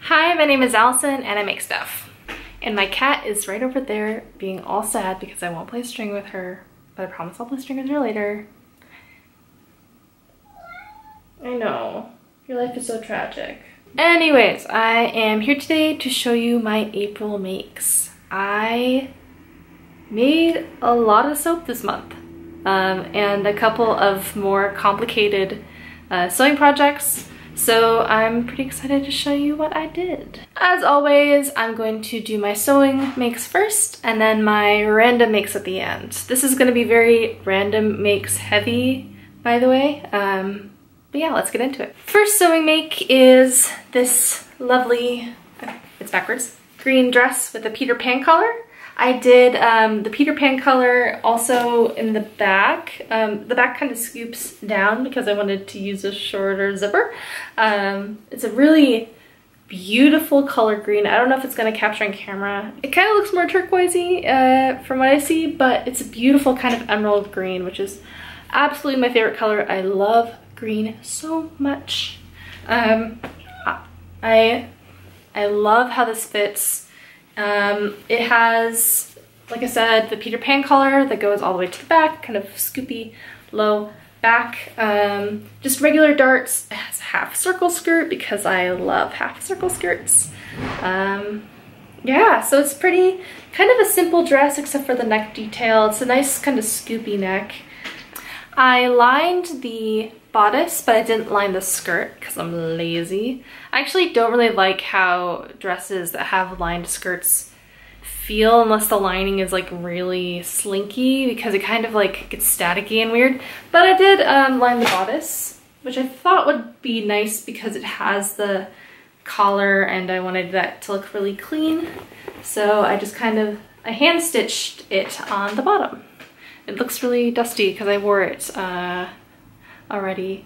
Hi, my name is Allison and I make stuff. And my cat is right over there being all sad because I won't play string with her, but I promise I'll play string with her later. I know, your life is so tragic. Anyways, I am here today to show you my April makes. I made a lot of soap this month and a couple of more complicated sewing projects. So I'm pretty excited to show you what I did. As always, I'm going to do my sewing makes first and then my random makes at the end. This is going to be very random makes heavy, by the way. But yeah, let's get into it. First sewing make is this lovely, it's backwards, green dress with a Peter Pan collar. I did the Peter Pan color also in the back. The back kind of scoops down because I wanted to use a shorter zipper. It's a really beautiful color green. I don't know if it's going to capture on camera. It kind of looks more turquoisey from what I see, but it's a beautiful kind of emerald green, which is absolutely my favorite color. I love green so much. I love how this fits. It has, like I said, the Peter Pan collar that goes all the way to the back, kind of scoopy, low back. Just regular darts. It has a half circle skirt because I love half circle skirts. Yeah, so it's pretty, kind of a simple dress except for the neck detail. It's a nice kind of scoopy neck. I lined the bodice, but I didn't line the skirt because I'm lazy. I actually don't really like how dresses that have lined skirts feel unless the lining is like really slinky because it kind of like gets staticky and weird. But I did line the bodice, which I thought would be nice because it has the collar and I wanted that to look really clean. So I just kind of, I hand stitched it on the bottom. It looks really dusty because I wore it already.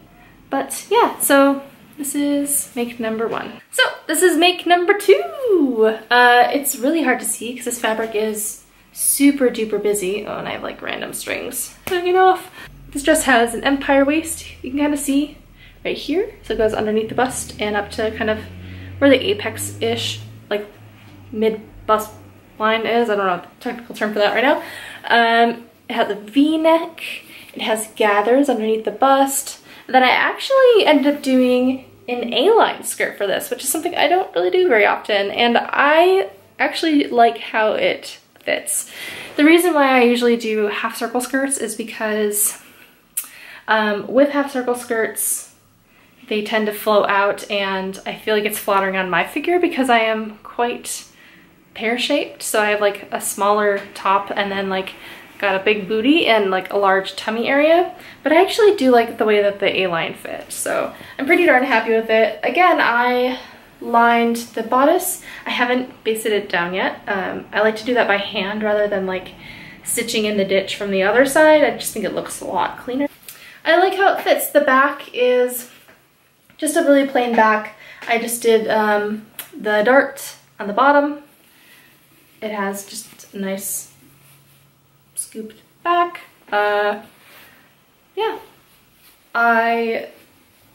But yeah, so this is make number one. So this is make number two. It's really hard to see because this fabric is super duper busy. Oh, and I have like random strings hanging off. This dress has an empire waist. You can kind of see right here. So it goes underneath the bust and up to kind of where the apex-ish, like mid-bust line is. I don't know the technical term for that right now. It has a V-neck. It has gathers underneath the bust. And then I actually ended up doing an A-line skirt for this, which is something I don't really do very often. And I actually like how it fits. The reason why I usually do half circle skirts is because with half circle skirts, they tend to flow out and I feel like it's flattering on my figure because I am quite pear-shaped. So I have like a smaller top and then like got a big booty and like a large tummy area, but I actually do like the way that the A-line fits, so I'm pretty darn happy with it. Again, I lined the bodice. I haven't basted it down yet. I like to do that by hand rather than like stitching in the ditch from the other side. I just think it looks a lot cleaner. I like how it fits. The back is just a really plain back. I just did the dart on the bottom. It has just a nice scooped back. Yeah, I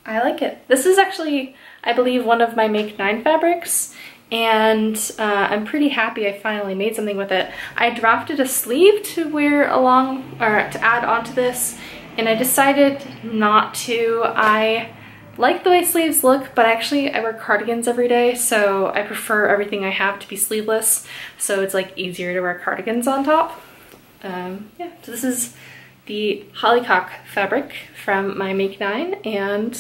like it. This is actually, I believe, one of my Make 9 fabrics, and I'm pretty happy I finally made something with it. I drafted a sleeve to wear along, or to add onto this, and I decided not to. I like the way sleeves look, but actually I wear cardigans every day, so I prefer everything I have to be sleeveless, so it's like easier to wear cardigans on top. Yeah, so this is the Hollyhock fabric from my Make 9 and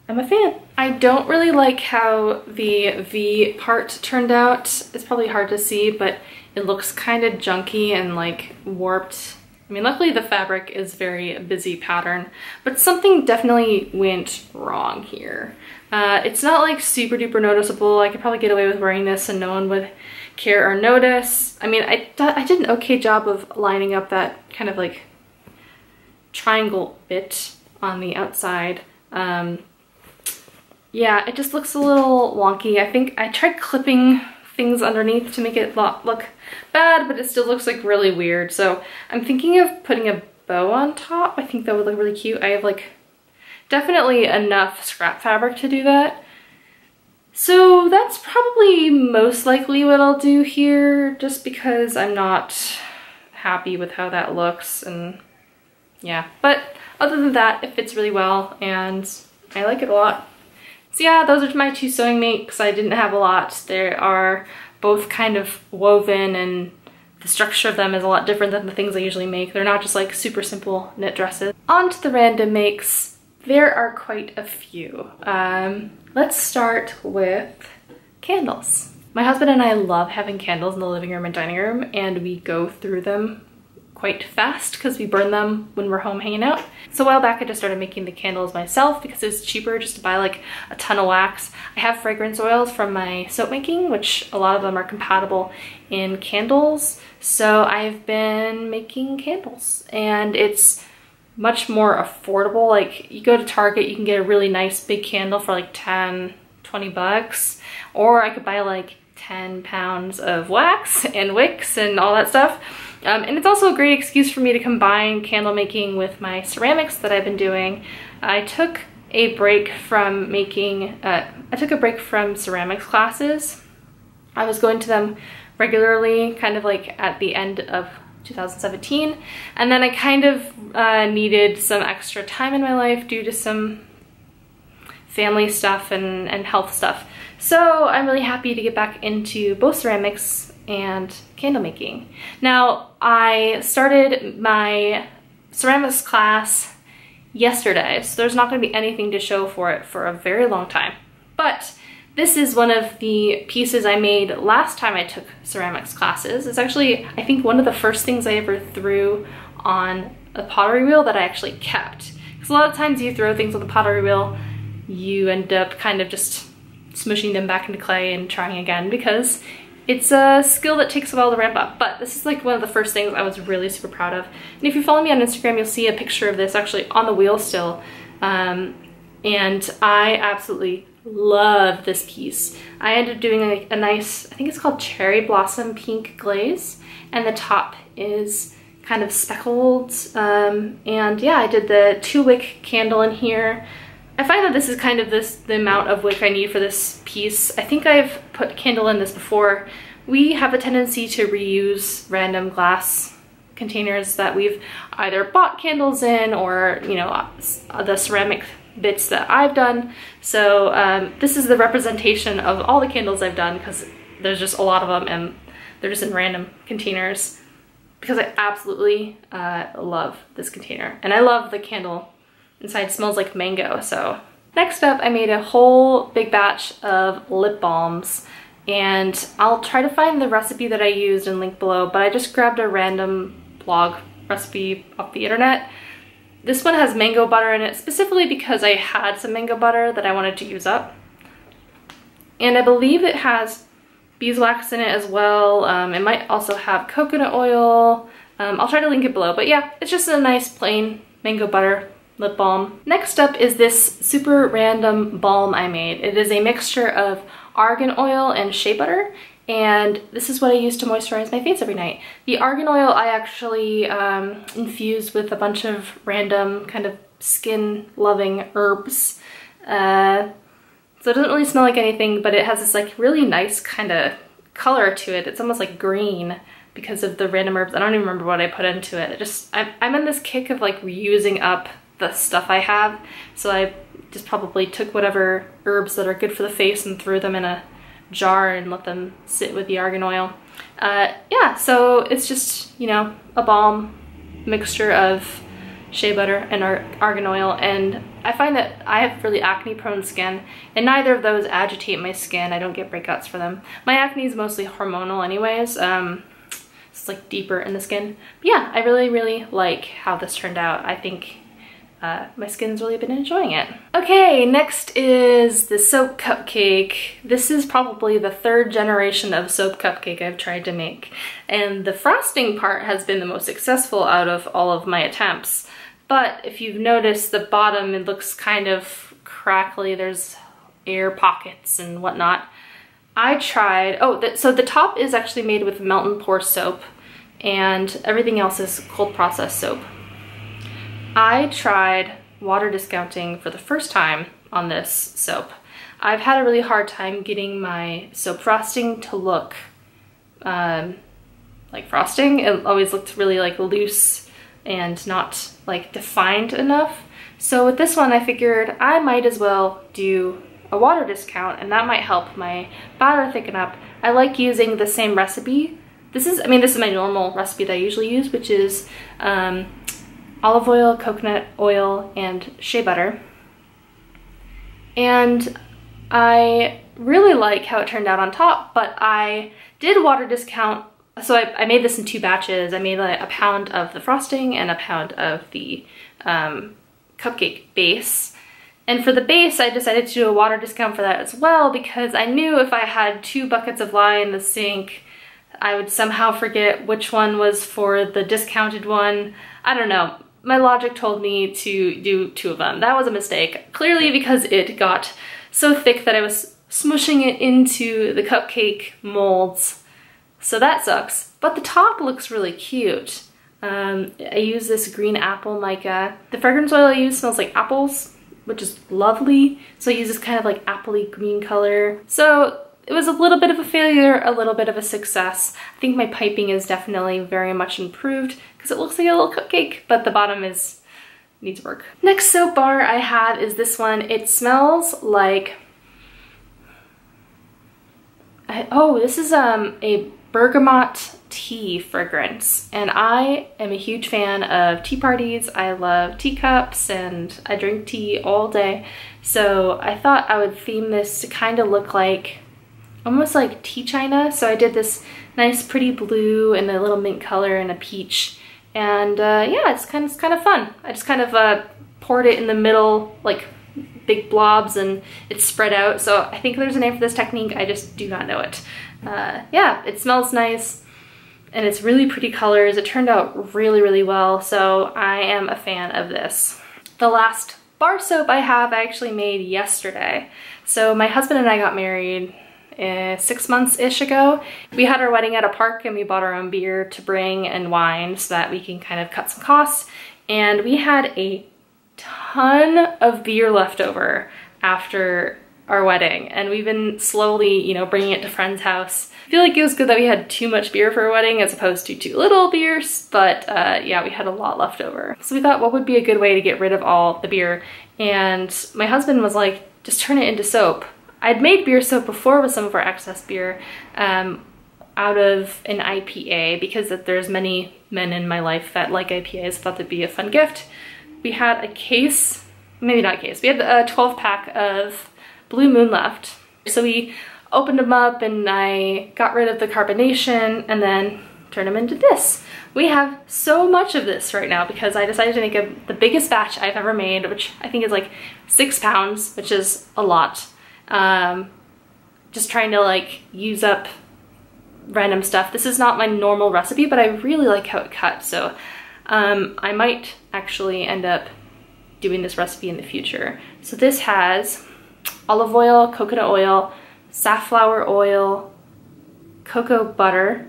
I'm a fan. I don't really like how the V part turned out. It's probably hard to see, but it looks kind of junky and like warped. I mean, luckily the fabric is very busy pattern, but something definitely went wrong here. It's not like super duper noticeable. I could probably get away with wearing this and no one would care or notice. I mean, I did an okay job of lining up that kind of like triangle bit on the outside. Yeah, it just looks a little wonky. I think I tried clipping things underneath to make it look bad, but it still looks like really weird. So I'm thinking of putting a bow on top. I think that would look really cute. I have like definitely enough scrap fabric to do that. So that's probably most likely what I'll do here, just because I'm not happy with how that looks, and yeah. But other than that, it fits really well and I like it a lot. So yeah, those are my two sewing makes. I didn't have a lot. They are both kind of woven, and the structure of them is a lot different than the things I usually make. They're not just like super simple knit dresses. On to the random makes. There are quite a few. Let's start with candles. My husband and I love having candles in the living room and dining room, and we go through them quite fast because we burn them when we're home hanging out. So a while back I just started making the candles myself because it was cheaper just to buy like a ton of wax. I have fragrance oils from my soap making, which a lot of them are compatible in candles. So I've been making candles, and it's much more affordable. Like, you go to Target, you can get a really nice big candle for like 10, 20 bucks, or I could buy like 10 pounds of wax and wicks and all that stuff. And it's also a great excuse for me to combine candle making with my ceramics that I've been doing. I took a break from making, ceramics classes. I was going to them regularly, kind of like at the end of 2017, and then I kind of needed some extra time in my life due to some family stuff and health stuff. So I'm really happy to get back into both ceramics and candle making. Now, I started my ceramics class yesterday, so there's not going to be anything to show for it for a very long time. But this is one of the pieces I made last time I took ceramics classes. It's actually, I think, one of the first things I ever threw on a pottery wheel that I actually kept. Because a lot of times you throw things on the pottery wheel, you end up kind of just smushing them back into clay and trying again, because it's a skill that takes a while to ramp up. But this is like one of the first things I was really super proud of. And if you follow me on Instagram, you'll see a picture of this actually on the wheel still. And I absolutely love this piece. I ended up doing a nice, I think it's called cherry blossom pink glaze, and the top is kind of speckled. And yeah, I did the 2-wick candle in here. I find that this is kind of the amount of wick I need for this piece. I think I've put candle in this before. We have a tendency to reuse random glass containers that we've either bought candles in, or, you know, the ceramic bits that I've done. So this is the representation of all the candles I've done, because there's just a lot of them and they're just in random containers, because I absolutely love this container, and I love the candle inside. It smells like mango. So next up, I made a whole big batch of lip balms, and I'll try to find the recipe that I used and link below, but I just grabbed a random blog recipe off the internet. This one has mango butter in it, specifically because I had some mango butter that I wanted to use up. And I believe it has beeswax in it as well. It might also have coconut oil. I'll try to link it below, but yeah, it's just a nice plain mango butter lip balm. Next up is this super random balm I made. It is a mixture of argan oil and shea butter, and this is what I use to moisturize my face every night. The argan oil I actually infused with a bunch of random kind of skin-loving herbs. So it doesn't really smell like anything, but it has this like really nice kind of color to it. It's almost like green because of the random herbs. I don't even remember what I put into it. I'm in this kick of like reusing up the stuff I have, so I just probably took whatever herbs that are good for the face and threw them in a jar and let them sit with the argan oil. Yeah, so it's just, you know, a balm mixture of shea butter and argan oil, and I find that I have really acne prone skin, and neither of those agitate my skin. I don't get breakouts for them. My acne is mostly hormonal anyways. It's like deeper in the skin. But yeah, I really like how this turned out. I think my skin's really been enjoying it. Okay, next is the soap cupcake. This is probably the 3rd generation of soap cupcake I've tried to make, and the frosting part has been the most successful out of all of my attempts. But if you've noticed, the bottom, it looks kind of crackly. There's air pockets and whatnot. I tried, so the top is actually made with melt and pour soap, and everything else is cold process soap. I tried water discounting for the first time on this soap. I've had a really hard time getting my soap frosting to look like frosting. It always looked really like loose and not like defined enough. So with this one, I figured I might as well do a water discount, and that might help my batter thicken up. I like using the same recipe. This is my normal recipe that I usually use, which is olive oil, coconut oil, and shea butter. And I really like how it turned out on top, but I did water discount. So I made this in 2 batches. I made like a pound of the frosting and a pound of the cupcake base. And for the base, I decided to do a water discount for that as well, because I knew if I had 2 buckets of lye in the sink, I would somehow forget which one was for the discounted one. I don't know. My logic told me to do 2 of them. That was a mistake, clearly because it got so thick that I was smushing it into the cupcake molds. So that sucks. But the top looks really cute. I use this green apple mica. The fragrance oil I use smells like apples, which is lovely. So I use this kind of like appley green color. So it was a little bit of a failure, a little bit of a success. I think my piping is definitely very much improved because it looks like a little cupcake, but the bottom needs work. Next soap bar I have is this one. It smells like, this is a bergamot tea fragrance, and I am a huge fan of tea parties. I love teacups and I drink tea all day. So I thought I would theme this to kind of look like almost like tea china. So I did this nice pretty blue and a little mint color and a peach. And yeah, it's kind of fun. I just kind of poured it in the middle, like big blobs, and it's spread out. So I think there's a name for this technique. I just do not know it. Yeah, it smells nice and it's really pretty colors. It turned out really, really well. So I am a fan of this. The last bar soap I have I actually made yesterday. So my husband and I got married 6 months-ish ago. We had our wedding at a park and we bought our own beer to bring and wine so that we can kind of cut some costs. And we had a ton of beer left over after our wedding, and we've been slowly, you know, bringing it to friends' house. I feel like it was good that we had too much beer for our wedding as opposed to too little beers, but yeah, we had a lot left over. So we thought, what would be a good way to get rid of all the beer? And my husband was like, just turn it into soap. I'd made beer soap before with some of our excess beer out of an IPA, because there's many men in my life that like IPAs, thought that'd be a fun gift. We had a case, maybe not a case, we had a 12-pack of Blue Moon left. So we opened them up and I got rid of the carbonation and then turned them into this. We have so much of this right now because I decided to make the biggest batch I've ever made, which I think is like 6 pounds, which is a lot. Just trying to like use up random stuff. This is not my normal recipe, but I really like how it cut. So I might actually end up doing this recipe in the future. So this has olive oil, coconut oil, safflower oil, cocoa butter,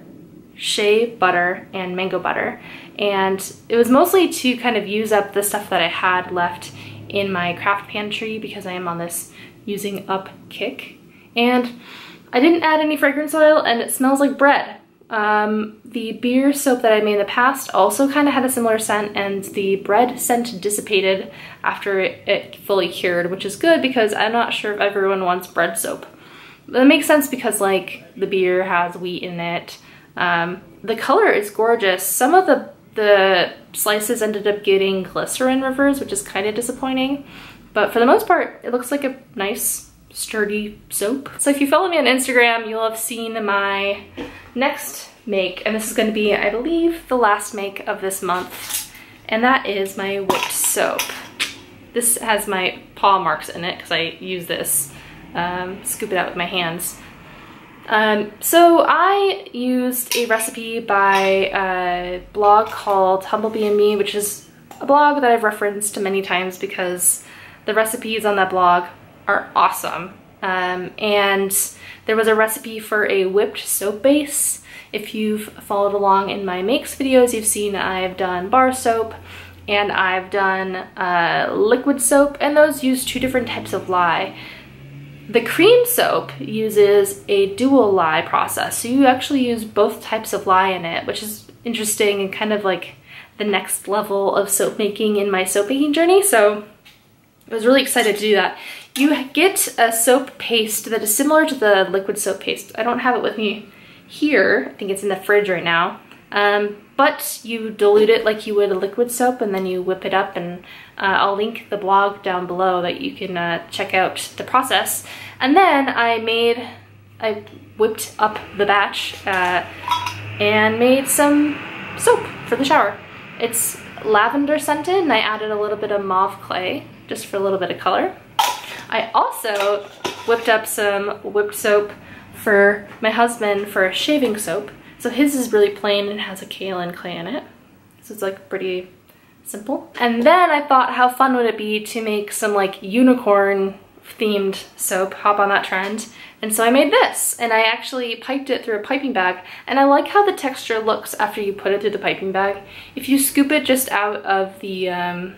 shea butter, and mango butter. And it was mostly to kind of use up the stuff that I had left in my craft pantry because I am on this using up kick. And I didn't add any fragrance oil and it smells like bread. The beer soap that I made in the past also kind of had a similar scent, and the bread scent dissipated after it fully cured, which is good because I'm not sure if everyone wants bread soap. But it makes sense because like the beer has wheat in it. The color is gorgeous. Some of the slices ended up getting glycerin rivers, which is kind of disappointing. But for the most part, it looks like a nice sturdy soap. So if you follow me on Instagram, you'll have seen my next make, and this is going to be, I believe, the last make of this month, and that is my whipped soap. This has my paw marks in it because I use this, scoop it out with my hands. So I used a recipe by a blog called Humblebee and Me, which is a blog that I've referenced many times because the recipes on that blog are awesome. And there was a recipe for a whipped soap base. If you've followed along in my makes videos, you've seen I've done bar soap and I've done liquid soap, and those use 2 different types of lye. The cream soap uses a dual lye process, so you actually use both types of lye in it, which is interesting and kind of like the next level of soap making in my soap making journey, so I was really excited to do that. You get a soap paste that is similar to the liquid soap paste. I don't have it with me here. I think it's in the fridge right now. But you dilute it like you would a liquid soap, and then you whip it up, and I'll link the blog down below that you can check out the process. And then I whipped up the batch and made some soap for the shower. It's lavender scented, and I added a little bit of mauve clay just for a little bit of color. I also whipped up some whipped soap for my husband for shaving soap. So his is really plain and has a kaolin clay in it. So it's like pretty simple. And then I thought, how fun would it be to make some like unicorn themed soap, hop on that trend. And so I made this, and I actually piped it through a piping bag, and I like how the texture looks after you put it through the piping bag. If you scoop it just out of the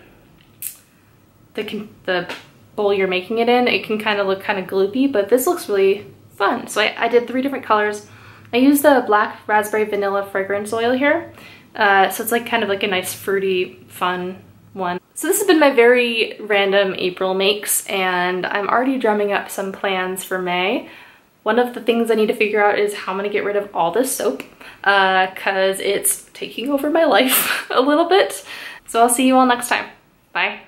bowl you're making it in, it can kind of look kind of gloopy, but this looks really fun. So I did 3 different colors. I used the black raspberry vanilla fragrance oil here. So it's like kind of like a nice fruity, fun one. So this has been my very random April makes, and I'm already drumming up some plans for May. One of the things I need to figure out is how I'm gonna get rid of all this soap, cause it's taking over my life a little bit. So I'll see you all next time. Bye.